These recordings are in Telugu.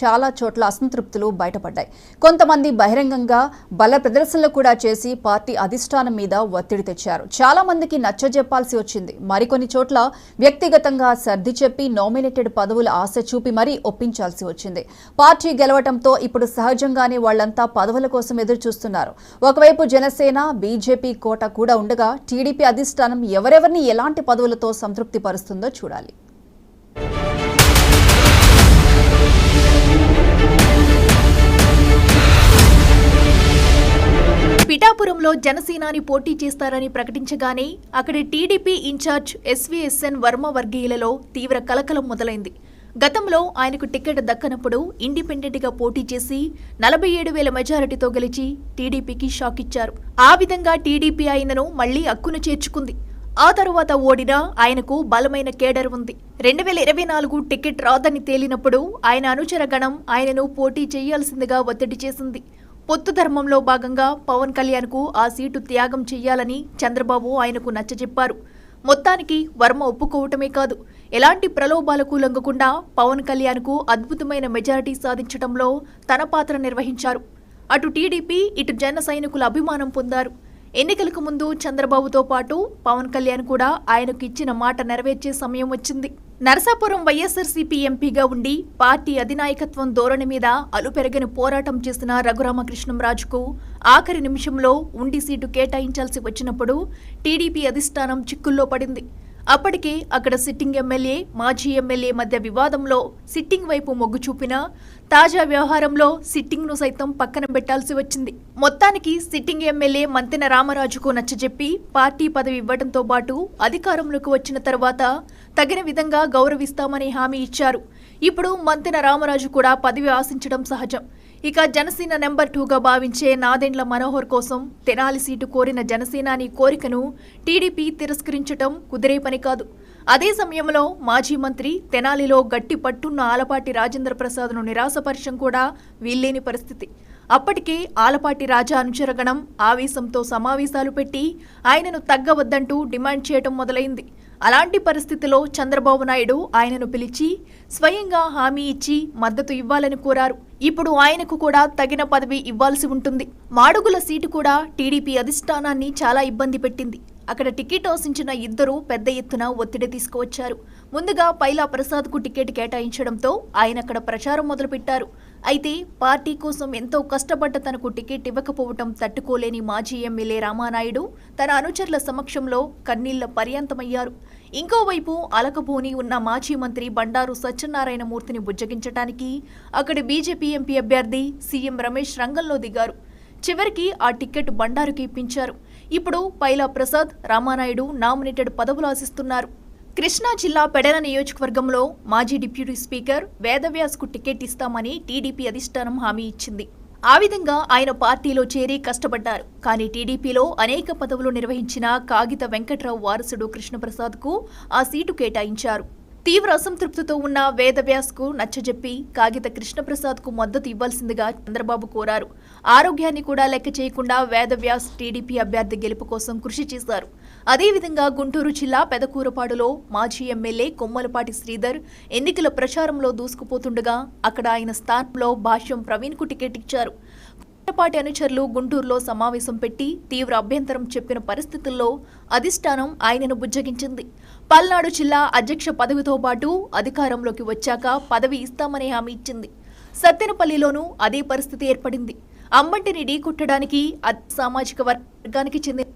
చాలా చోట్ల అసంతృప్తులు బయటపడ్డాయి. కొంతమంది బహిరంగంగా బల ప్రదర్శనలు కూడా చేసి పార్టీ అధిష్టానం మీద ఒత్తిడి తెచ్చారు. చాలా మందికి నచ్చజెప్పాల్సి వచ్చింది. మరికొన్ని చోట్ల వ్యక్తిగతంగా సర్ది చెప్పి నామినేటెడ్ పదవుల ఆశ చూపి మరీ ఒప్పించాల్సి వచ్చింది. పార్టీ గెలవడంతో ఇప్పుడు సహజంగానే వాళ్లంతా పదవుల కోసం ఎదురు చూస్తున్నారు. ఒకవైపు జనసేన, బీజేపీ కోట కూడా ఉండగా టీడీపీ అధిష్టానం ఎవరెవరిని ఎలాంటి పదవులతో సంతృప్తి పరుస్తుందో చూడాలి. పిఠాపురంలో జనసేనాని పోటీ చేస్తారని ప్రకటించగానే అక్కడి టీడీపీ ఇన్ఛార్జ్ ఎస్వీఎస్ఎన్ వర్మ వర్గీయులలో తీవ్ర కలకలం మొదలైంది. గతంలో ఆయనకు టికెట్ దక్కనప్పుడు ఇండిపెండెంట్గా పోటీ చేసి 47,000 మెజారిటీతో గెలిచి టీడీపీకి షాక్ ఇచ్చారు. ఆ విధంగా టీడీపీ ఆయనను మళ్లీ అక్కున చేర్చుకుంది. ఆ తరువాత ఓడినా ఆయనకు బలమైన కేడర్ ఉంది. 2024 టికెట్ రాదని తేలినప్పుడు ఆయన అనుచర గణం ఆయనను పోటీ చేయాల్సిందిగా ఒత్తిడి చేసింది. పొత్తు ధర్మంలో భాగంగా పవన్ కళ్యాణ్కు ఆ సీటు త్యాగం చెయ్యాలని చంద్రబాబు ఆయనకు నచ్చజెప్పారు. మొత్తానికి వర్మ ఒప్పుకోవటమే కాదు, ఎలాంటి ప్రలోభాలకు లొంగకుండా పవన్ కళ్యాణ్కు అద్భుతమైన మెజారిటీ సాధించడంలో తన పాత్ర నిర్వహించారు. అటు టీడీపీ, ఇటు జన సైనికుల అభిమానం పొందారు. ఎన్నికలకు ముందు చంద్రబాబుతో పాటు పవన్ కళ్యాణ్ కూడా ఆయనకు ఇచ్చిన మాట నెరవేర్చే సమయం వచ్చింది. నరసాపురం వైఎస్ఆర్సీపీ ఎంపీగా ఉండి పార్టీ అధినాయకత్వం ధోరణి మీద అలుపెరగని పోరాటం చేసిన రఘురామకృష్ణంరాజుకు ఆఖరి నిమిషంలో ఉండి సీటు కేటాయించాల్సి వచ్చినప్పుడు టీడీపీ అధిష్టానం చిక్కుల్లో పడింది. అప్పటికే అక్కడ సిట్టింగ్ ఎమ్మెల్యే, మాజీ ఎమ్మెల్యే మధ్య వివాదంలో సిట్టింగ్ వైపు మొగ్గు చూపినా తాజా వ్యవహారంలో సిట్టింగ్ను సైతం పక్కన పెట్టాల్సి వచ్చింది. మొత్తానికి సిట్టింగ్ ఎమ్మెల్యే మంతెన రామరాజుకు నచ్చజెప్పి పార్టీ పదవి ఇవ్వడంతో పాటు అధికారంలోకి వచ్చిన తర్వాత తగిన విధంగా గౌరవిస్తామని హామీ ఇచ్చారు. ఇప్పుడు మంతెన రామరాజు కూడా పదవి ఆశించడం సహజం. ఇక జనసేన నెంబర్ 2గా భావించే నాదెండ్ల మనోహర్ కోసం తెనాలి సీటు కోరిన జనసేనాని కోరికను టీడీపీ తిరస్కరించడం కుదిరే పని కాదు. అదే సమయంలో మాజీ మంత్రి తెనాలిలో గట్టి పట్టున్న ఆలపాటి రాజేంద్ర ప్రసాద్ను నిరాశపరచడం కూడా వీల్లేని పరిస్థితి. అప్పటికే ఆలపాటి రాజా అనుచరగణం ఆవేశంతో సమావేశాలు పెట్టి ఆయనను తగ్గవద్దంటూ డిమాండ్ చేయడం మొదలైంది. అలాంటి పరిస్థితిలో చంద్రబాబు నాయుడు ఆయనను పిలిచి స్వయంగా హామీ ఇచ్చి మద్దతు ఇవ్వాలని కోరారు. ఇప్పుడు ఆయనకు కూడా తగిన పదవి ఇవ్వాల్సి ఉంటుంది. మాడుగుల సీటు కూడా టీడీపీ అధిష్టానాన్ని చాలా ఇబ్బంది పెట్టింది. అక్కడ టికెట్ ఆశించిన ఇద్దరు పెద్ద ఎత్తున ఒత్తిడి తీసుకువచ్చారు. ముందుగా పైలా ప్రసాద్కు టికెట్ కేటాయించడంతో ఆయన అక్కడ ప్రచారం మొదలుపెట్టారు. అయితే పార్టీ కోసం ఎంతో కష్టపడ్డ తనకు టికెట్ ఇవ్వకపోవటం తట్టుకోలేని మాజీ ఎమ్మెల్యే రామానాయుడు తన అనుచరుల సమక్షంలో కన్నీళ్ల పర్యంతమయ్యారు. ఇంకోవైపు అలకబోని ఉన్న మాజీ మంత్రి బండారు సత్యనారాయణమూర్తిని బుజ్జగించడానికి అక్కడి బీజేపీ ఎంపీ అభ్యర్థి సీఎం రమేష్ రంగంలో దిగారు. చివరికి ఆ టికెట్ బండారుకి ఇప్పించారు. ఇప్పుడు పైలా ప్రసాద్, రామానాయుడు నామినేటెడ్ పదవులు ఆశిస్తున్నారు. కృష్ణా జిల్లా పెడన నియోజకవర్గంలో మాజీ డిప్యూటీ స్పీకర్ వేదవ్యాస్కు టికెట్ ఇస్తామని టీడీపీ అధిష్టానం హామీ ఇచ్చింది. ఆ విధంగా ఆయన పార్టీలో చేరి కష్టపడ్డారు. కానీ టీడీపీలో అనేక పదవులు నిర్వహించిన కాగిత వెంకట్రావు వారసుడు కృష్ణప్రసాద్కు ఆ సీటు కేటాయించారు. తీవ్ర అసంతృప్తితో ఉన్న వేదవ్యాస్కు నచ్చజెప్పి కాగిత కృష్ణప్రసాద్కు మద్దతు ఇవ్వాల్సిందిగా చంద్రబాబు కోరారు. ఆరోగ్యాన్ని కూడా లెక్క చేయకుండా వేదవ్యాస్ టీడీపీ అభ్యర్థి గెలుపు కోసం కృషి చేశారు. అదేవిధంగా గుంటూరు జిల్లా పెదకూరపాడులో మాజీ ఎమ్మెల్యే కొమ్మలపాటి శ్రీధర్ ఎన్నికల ప్రచారంలో దూసుకుపోతుండగా అక్కడ ఆయన స్థానంలో భాష్యం ప్రవీణ్కు టికెట్ ఇచ్చారు. పార్టీ అనుచరులు గుంటూరులో సమావేశం పెట్టి తీవ్ర అభ్యంతరం చెప్పిన పరిస్థితుల్లో అధిష్టానం ఆయనను బుజ్జగించింది. పల్నాడు జిల్లా అధ్యక్ష పదవితో పాటు అధికారంలోకి వచ్చాక పదవి ఇస్తామని హామీ ఇచ్చింది. సత్తెనపల్లిలోనూ అదే పరిస్థితి ఏర్పడింది. అంబంటిని ఢీకొట్టడానికి సామాజిక వర్గానికి చెందిన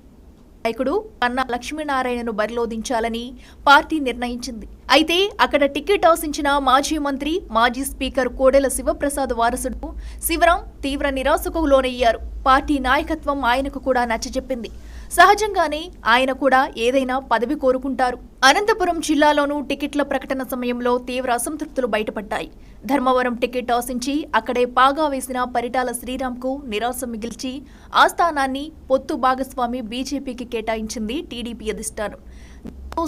నాయకుడు కన్నా లక్ష్మీనారాయణను బరిలో దించాలని పార్టీ నిర్ణయించింది. అయితే అక్కడ టికెట్ ఆశించిన మాజీ మంత్రి, మాజీ స్పీకర్ కోడెల శివప్రసాద్ వారసుడు శివరాం తీవ్ర నిరాశకు లోనయ్యారు. పార్టీ నాయకత్వం ఆయనకు కూడా నచ్చజెప్పింది. సహజంగానే ఆయన కూడా ఏదైనా పదవి కోరుకుంటారు. అనంతపురం జిల్లాలోనూ టికెట్ల ప్రకటన సమయంలో తీవ్ర అసంతృప్తులు బయటపడ్డాయి. ధర్మవరం టికెట్ ఆశించి అక్కడే పాగా వేసిన పరిటాల శ్రీరామ్కు నిరాశ మిగిల్చి ఆ స్థానాన్ని పొత్తు భాగస్వామి బీజేపీకి కేటాయించింది టీడీపీ అధిష్టానం.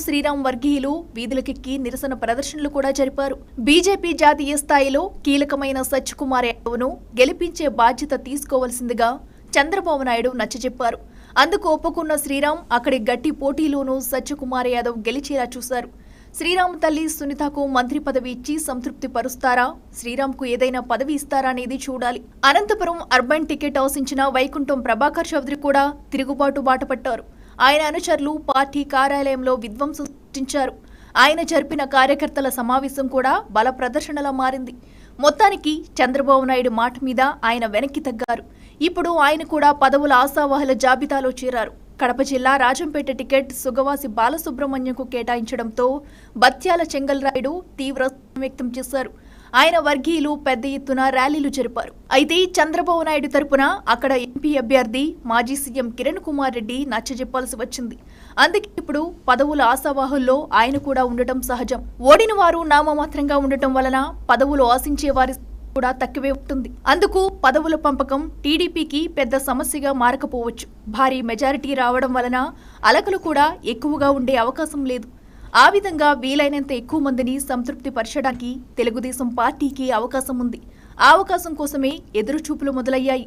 శ్రీరామ్ వర్గీయులు వీధులకెక్కి నిరసన ప్రదర్శనలు కూడా జరిపారు. బీజేపీ జాతీయ స్థాయిలో కీలకమైన సత్యకుమార్ యాదవ్ను గెలిపించే బాధ్యత తీసుకోవాల్సిందిగా చంద్రబాబు నాయుడు నచ్చజెప్పారు. అందుకు ఒప్పుకున్న శ్రీరామ్ అక్కడి గట్టి పోటీలోనూ సత్యకుమార్ యాదవ్ గెలిచేలా చూశారు. శ్రీరామ్ తల్లి సునీతకు మంత్రి పదవి ఇచ్చి సంతృప్తి పరుస్తారా, శ్రీరామ్కు ఏదైనా పదవి ఇస్తారా అనేది చూడాలి. అనంతపురం అర్బన్ టికెట్ ఆశించిన వైకుంఠం ప్రభాకర్ చౌదరి కూడా తిరుగుబాటు బాట పట్టారు. ఆయన అనుచరులు పార్టీ కార్యాలయంలో విధ్వంసం సృష్టించారు. ఆయన జరిపిన కార్యకర్తల సమావేశం కూడా బల ప్రదర్శనలా మారింది. మొత్తానికి చంద్రబాబు నాయుడు మాట మీద ఆయన వెనక్కి తగ్గారు. ఇప్పుడు ఆయన కూడా పదవుల ఆశావాహుల జాబితాలో చేరారు. కడప జిల్లా రాజంపేట టికెట్ సుగవాసి బాలసుబ్రహ్మణ్యంకు కేటాయించడంతో బత్యాల చెంగల్రాయుడు తీవ్ర వ్యక్తం చేశారు. ఆయన వర్గీయులు పెద్ద ఎత్తున ర్యాలీలు జరిపారు. అయితే చంద్రబాబు నాయుడు తరపున అక్కడ ఎంపీ అభ్యర్థి మాజీ సీఎం కిరణ్ కుమార్ రెడ్డి నచ్చజెప్పాల్సి వచ్చింది. అందుకే ఇప్పుడు పదవుల ఆశావాహుల్లో ఆయన కూడా ఉండటం సహజం. ఓడిన వారు నామమాత్రంగా ఉండటం వలన పదవులు ఆశించే వారి కూడా తక్కువే ఉంటుంది. అందుకు పదవుల పంపకం టీడీపీకి పెద్ద సమస్యగా మారకపోవచ్చు. భారీ మెజారిటీ రావడం వలన అలకలు కూడా ఎక్కువగా ఉండే అవకాశం లేదు. ఆ విధంగా వీలైనంత ఎక్కువ మందిని సంతృప్తి పరచడానికి తెలుగుదేశం పార్టీకి అవకాశం ఉంది. ఆ అవకాశం కోసమే ఎదురుచూపులు మొదలయ్యాయి.